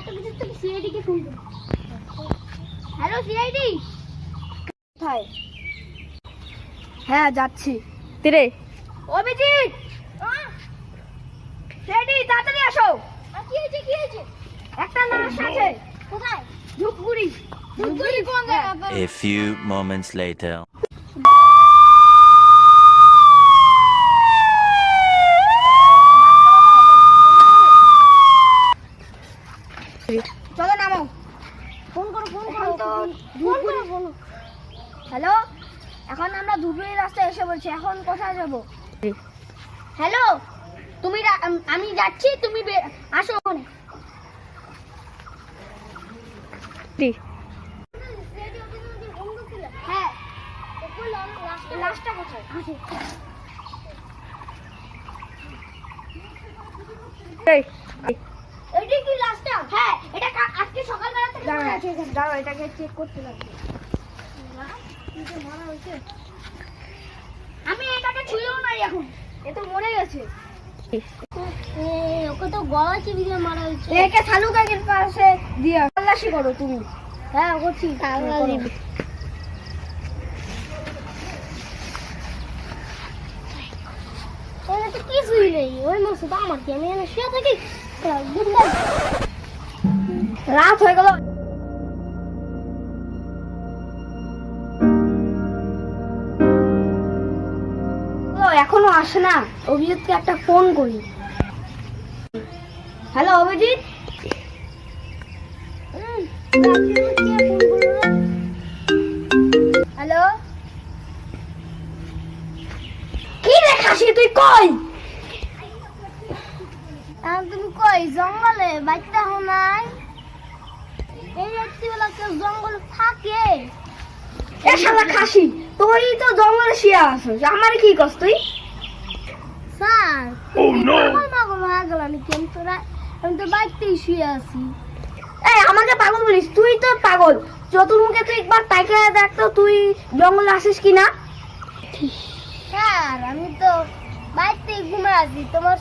এত কিছু তো সিআইডি কে ফোন করো। হ্যালো সিআইডি, কোথায়? হ্যাঁ যাচ্ছি। তিরে অভিজিৎ, সিআইডি তাড়াতাড়ি আসো। কি হয়েছে কি হয়েছে? একটা লাশ আছে। কোথায়? ধূপগুড়ি। ধূপগুড়ি কোন জায়গা? A few moments later. চলো নামো। ফোন করো ফোন এখন করো তো ফোন করো ফোন। হ্যালো, এখন আমরা ধূপগুড়ি রাস্তায় এসে বলছি, এখন কোথায় যাবো? হ্যালো, তুমি আমি যাচ্ছি, তুমি আসো ওখানে। হ্যাঁ, লাশটা কোথায়? আসো। এইটা কি লাস্টটা? হ্যাঁ, এটা আজকে সকালবেলা থেকে পড়ে আছে এখানে। দাঁড়াও, এটাকে চেক করতে লাগবে। মারা হয়েছে। আমি এটাকে ছুঁয়েও নাই এখন। এ তো মরে গেছে। ওকে তো গলা চিপে দিয়ে মারা হয়েছে। একে শালুকাকের কাছে দিয়ে তল্লাশি করো তুমি। হ্যাঁ করছি। ওটা তো কিছুই নেই, ওই মাসে তো আমার কি, আমি এখানে শুয়ে থাকি। রাত হয়ে গেল। এখনো আসে না। অভিজিৎকে একটা ফোন করি। হ্যালো অভিজিৎ। হ্যালো, কি রে খাসি, তুই কই? তুমি কই? জঙ্গলে বাইতে হো নাই? এই রাত্রিবেলা কেউ জঙ্গল থাকে? এ শালা খাসি, তুই তো জঙ্গলে শুয়ে আছিস, আমার কি কস তুই? স্যার পাগল পাগল হয়ে গেল আমি কেন তোরা? আমি তো বাইতেই শুয়ে আছি। এই আমাকে পাগল বলিস? তুই তো পাগল। চতুর্মুখে তুই একবার তাকে দেখতো তুই জঙ্গলে আসিস কিনা। স্যার আমি তো বাইতেই ঘুমে আছি, তোমার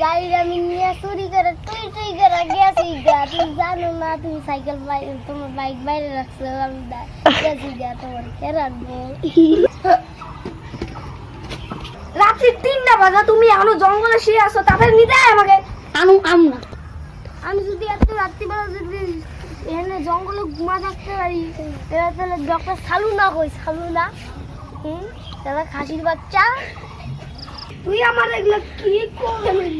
গাড়ি আমি নিয়ে চুরি করে টুই টুই করে গেছি গা। তুমি জানো না, তুমি সাইকেল তোমার বাইক বাইরে রাখছো, আমি গেছি গা তোমার কেরানবো। রাত্রি 3টা বাজে, তুমি এখনো জঙ্গলে শুয়ে আসো, তাদের নিতে হয় আমাকে। আম না, আমি যদি এত রাত্রিবেলা যদি এখানে জঙ্গলে ঘুমা থাকতে পারি, তাহলে ডক্টর সালু না কই, সালু না তাহলে খাসির বাচ্চা। তুই আমার এগুলো কি করবি?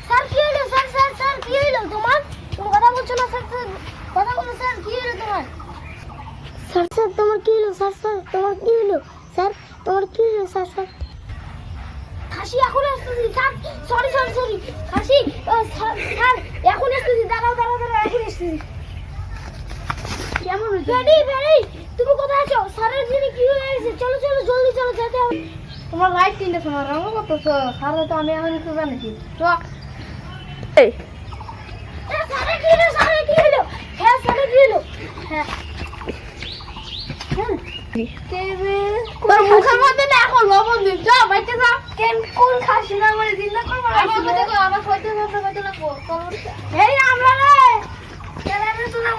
স্যার কি হলো? স্যার স্যার স্যার কি হলো তোমার? তুমি কথা বলছো না স্যার? স্যার কথা বলো। স্যার কি হলো তোমার? স্যার স্যার তোমার কি হলো? স্যার স্যার তোমার কি হলো? স্যার তোমার কি হলো? স্যার স্যার খাসি এখন আসতেছি স্যার। সরি সরি সরি খাসি স্যার স্যার এখন আসতেছি। দাঁড়াও দাঁড়াও দাঁড়াও, এখন আসতেছি। কেমন হয়েছে? বেরি বেরি তুমি কোথায় আছো? স্যারের জিনি কি হয়েছে? চলো চলো জলদি চলো, যেতে হবে। তোমার লাইট 3টা সময় রঙ কত সারা তো আমি এখন একটু জানিছি। তো স্যারের কি হলো? স্যারের কি হলো? হ্যাঁ স্যারের কি হলো? হ্যাঁ তোর মুখের মধ্যে না এখন লবণ দিন। যা বাইতে যা। কেন কোন খাসি না মানে জিন্দা করব? আমার মধ্যে কো, আমার সইতে সইতে লাগবো। এই আমরা রে, তাহলে আমরা তো না